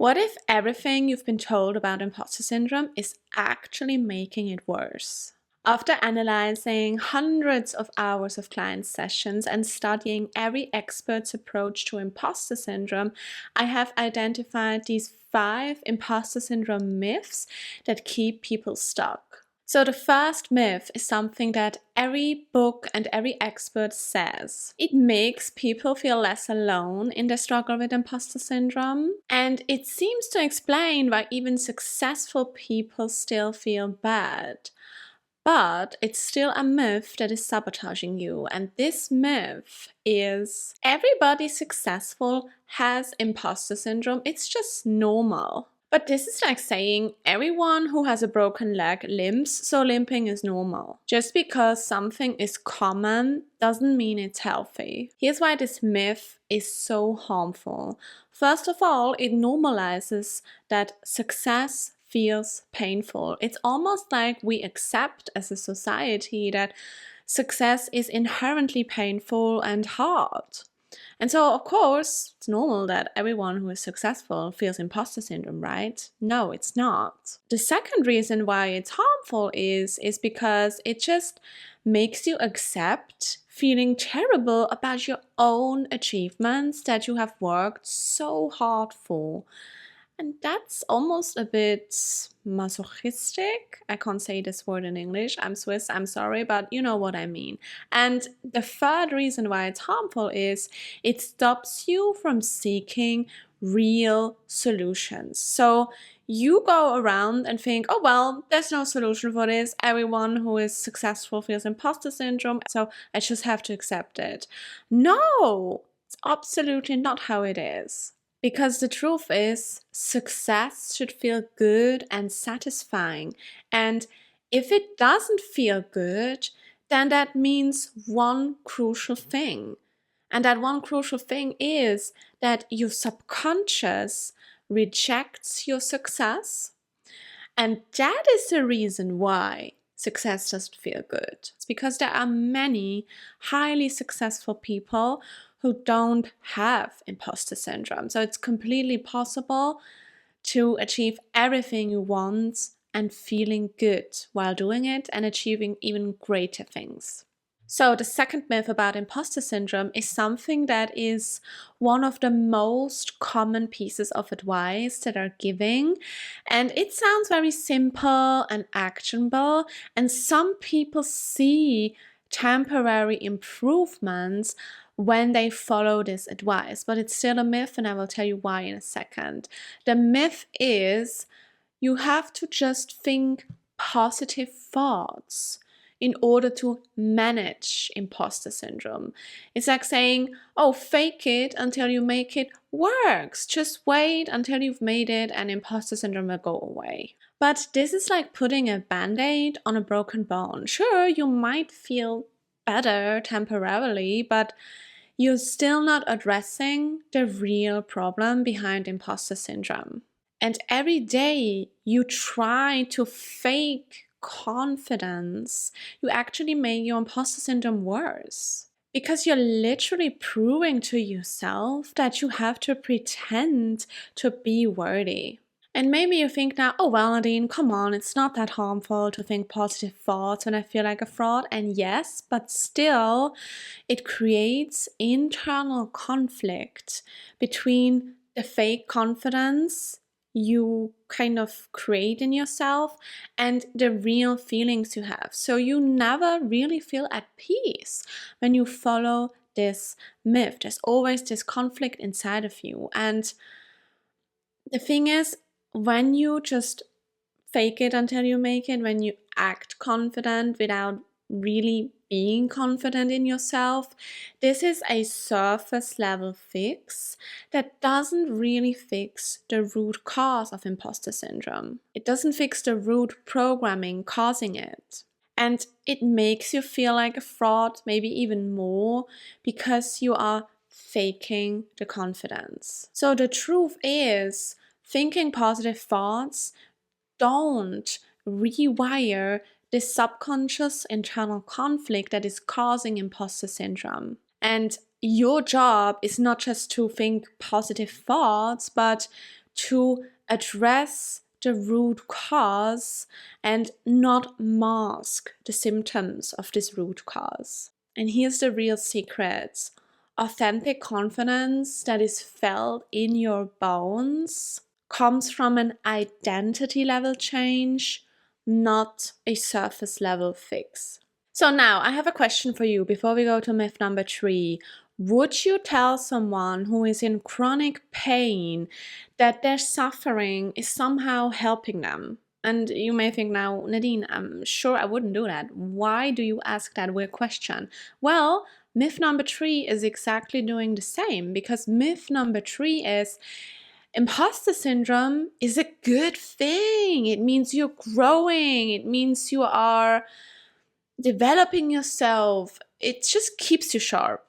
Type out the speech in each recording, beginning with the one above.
What if everything you've been told about imposter syndrome is actually making it worse? After analyzing hundreds of hours of client sessions and studying every expert's approach to imposter syndrome, I have identified these 5 imposter syndrome myths that keep people stuck. So the first myth is something that every book and every expert says. It makes people feel less alone in their struggle with imposter syndrome, and it seems to explain why even successful people still feel bad. But it's still a myth that is sabotaging you, and this myth is everybody successful has imposter syndrome. It's just normal. But this is like saying everyone who has a broken leg limps, so limping is normal. Just because something is common doesn't mean it's healthy. Here's why this myth is so harmful. First of all, it normalizes that success feels painful. It's almost like we accept as a society that success is inherently painful and hard. And so, of course, it's normal that everyone who is successful feels imposter syndrome, right? No, it's not. The second reason why it's harmful is because it just makes you accept feeling terrible about your own achievements that you have worked so hard for. And that's almost a bit masochistic. I can't say this word in English. I'm Swiss, I'm sorry, but you know what I mean. And the third reason why it's harmful is it stops you from seeking real solutions. So you go around and think, oh, well, there's no solution for this. Everyone who is successful feels imposter syndrome, so I just have to accept it. No, it's absolutely not how it is. Because the truth is, success should feel good and satisfying. And if it doesn't feel good, then that means one crucial thing. And that one crucial thing is that your subconscious rejects your success. And that is the reason why success doesn't feel good. It's because there are many highly successful people who don't have imposter syndrome. So it's completely possible to achieve everything you want and feeling good while doing it and achieving even greater things. So the second myth about imposter syndrome is something that is one of the most common pieces of advice that are giving. And it sounds very simple and actionable. And some people see temporary improvements when they follow this advice, but it's still a myth, and I will tell you why in a second. The myth is you have to just think positive thoughts in order to manage imposter syndrome. It's like saying, oh, fake it until you make it works. Just wait until you've made it and imposter syndrome will go away. But this is like putting a band-aid on a broken bone. Sure, you might feel better temporarily, but you're still not addressing the real problem behind imposter syndrome. And every day you try to fake confidence, you actually make your imposter syndrome worse. Because you're literally proving to yourself that you have to pretend to be worthy. And maybe you think now, oh well, Nadine, come on, it's not that harmful to think positive thoughts when I feel like a fraud. And yes, but still, it creates internal conflict between the fake confidence you kind of create in yourself and the real feelings you have. So you never really feel at peace when you follow this myth. There's always this conflict inside of you. And the thing is, when you just fake it until you make it, when you act confident without really being confident in yourself, this is a surface level fix that doesn't really fix the root cause of imposter syndrome. It doesn't fix the root programming causing it. And it makes you feel like a fraud, maybe even more, because you are faking the confidence. So the truth is, thinking positive thoughts don't rewire the subconscious internal conflict that is causing imposter syndrome. And your job is not just to think positive thoughts, but to address the root cause and not mask the symptoms of this root cause. And here's the real secret. Authentic confidence that is felt in your bones comes from an identity level change, not a surface level fix. So now I have a question for you before we go to myth number 3. Would you tell someone who is in chronic pain that their suffering is somehow helping them? And you may think now, Nadine, I'm sure I wouldn't do that. Why do you ask that weird question? Well, myth number 3 is exactly doing the same, because myth number 3 is imposter syndrome is a good thing. It means you're growing. It means you are developing yourself. It just keeps you sharp.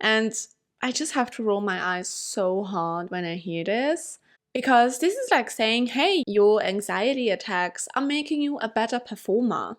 And I just have to roll my eyes so hard when I hear this, because this is like saying, hey, your anxiety attacks are making you a better performer.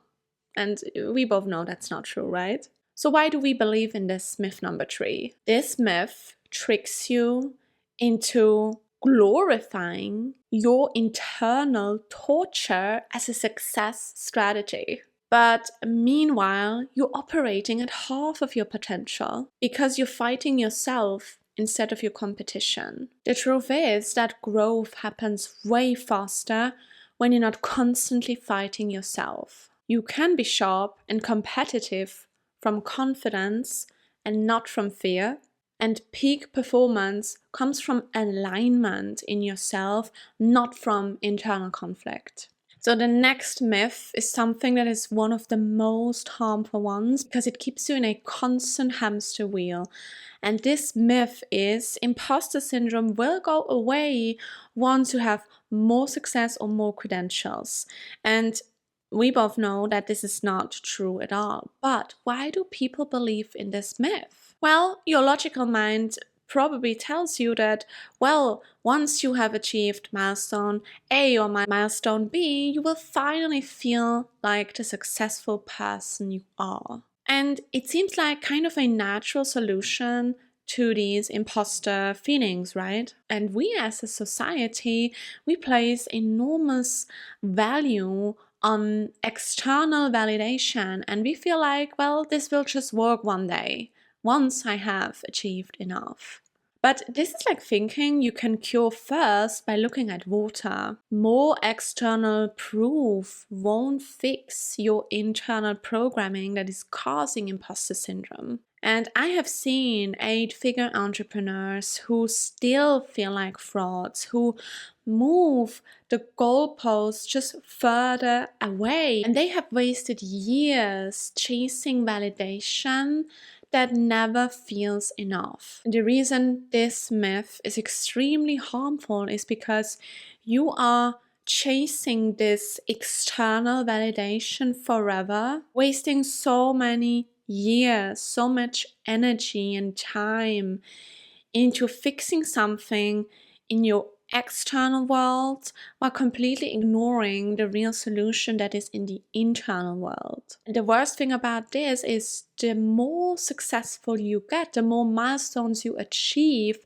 And we both know that's not true, right? So why do we believe in this myth number 3? This myth tricks you into glorifying your internal torture as a success strategy. But meanwhile, you're operating at half of your potential because you're fighting yourself instead of your competition. The truth is that growth happens way faster when you're not constantly fighting yourself. You can be sharp and competitive from confidence and not from fear. And peak performance comes from alignment in yourself, not from internal conflict. So the next myth is something that is one of the most harmful ones because it keeps you in a constant hamster wheel. And this myth is imposter syndrome will go away once you have more success or more credentials. And we both know that this is not true at all. But why do people believe in this myth? Well, your logical mind probably tells you that, well, once you have achieved milestone A or milestone B, you will finally feel like the successful person you are. And it seems like kind of a natural solution to these imposter feelings, right? And we as a society, we place enormous value on external validation, and we feel like, well, this will just work one day, once I have achieved enough. But this is like thinking you can cure thirst by looking at water. More external proof won't fix your internal programming that is causing imposter syndrome. And I have seen 8-figure entrepreneurs who still feel like frauds, who move the goalposts just further away. And they have wasted years chasing validation that never feels enough. And the reason this myth is extremely harmful is because you are chasing this external validation forever, wasting so many years, so much energy and time into fixing something in your external world while completely ignoring the real solution that is in the internal world. And the worst thing about this is the more successful you get, the more milestones you achieve,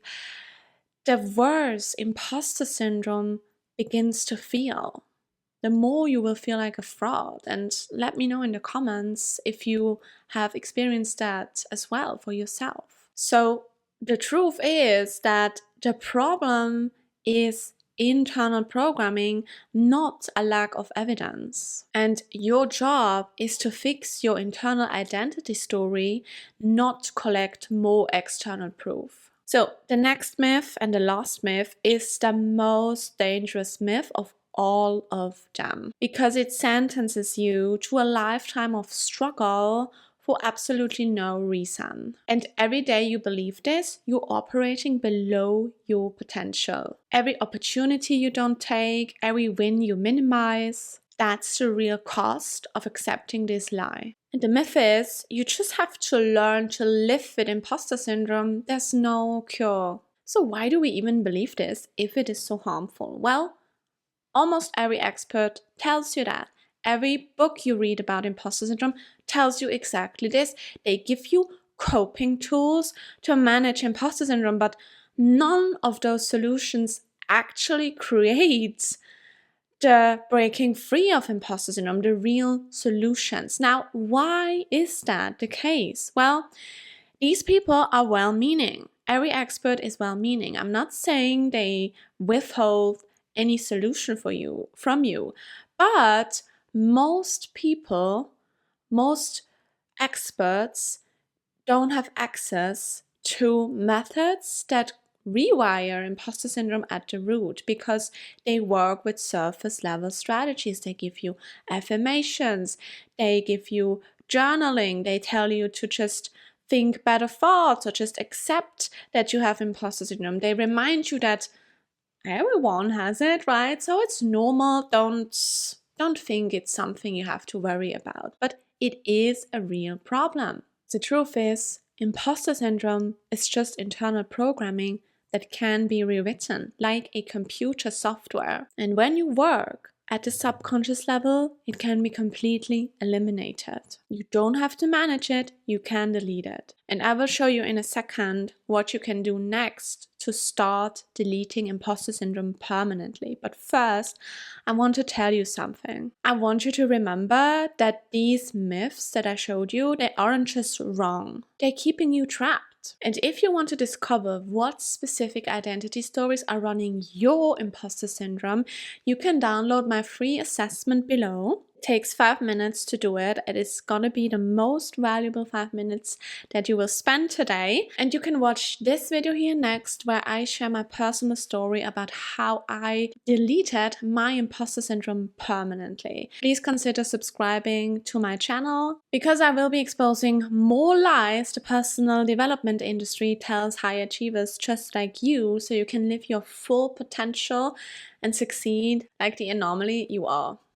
the worse imposter syndrome begins to feel. The more you will feel like a fraud. And let me know in the comments if you have experienced that as well for yourself. So the truth is that the problem is internal programming, not a lack of evidence. And your job is to fix your internal identity story, not collect more external proof. So the next myth and the last myth is the most dangerous myth of all of them, because it sentences you to a lifetime of struggle for absolutely no reason. And every day you believe this, you're operating below your potential. Every opportunity you don't take, every win you minimize, that's the real cost of accepting this lie. And the myth is, you just have to learn to live with imposter syndrome. There's no cure. So why do we even believe this if it is so harmful? Well, almost every expert tells you that. Every book you read about imposter syndrome tells you exactly this. They give you coping tools to manage imposter syndrome, but none of those solutions actually creates the breaking free of imposter syndrome, the real solutions. Now, why is that the case? Well, these people are well-meaning. Every expert is well-meaning. I'm not saying they withhold any solution from you, but most people, most experts don't have access to methods that rewire imposter syndrome at the root, because they work with surface level strategies. They give you affirmations, they give you journaling, they tell you to just think better thoughts or just accept that you have imposter syndrome. They remind you that everyone has it, right? So it's normal. Don't think it's something you have to worry about, but it is a real problem. The truth is, imposter syndrome is just internal programming that can be rewritten like a computer software. And when you work at the subconscious level, it can be completely eliminated. You don't have to manage it, you can delete it. And I will show you in a second what you can do next to start deleting imposter syndrome permanently. But first, I want to tell you something. I want you to remember that these myths that I showed you, they aren't just wrong. They're keeping you trapped. And if you want to discover what specific identity stories are running your imposter syndrome, you can download my free assessment below. It takes 5 minutes to do it. It is gonna be the most valuable 5 minutes that you will spend today. And you can watch this video here next, where I share my personal story about how I deleted my imposter syndrome permanently. Please consider subscribing to my channel, because I will be exposing more lies the personal development industry tells high achievers just like you, so you can live your full potential and succeed like the anomaly you are.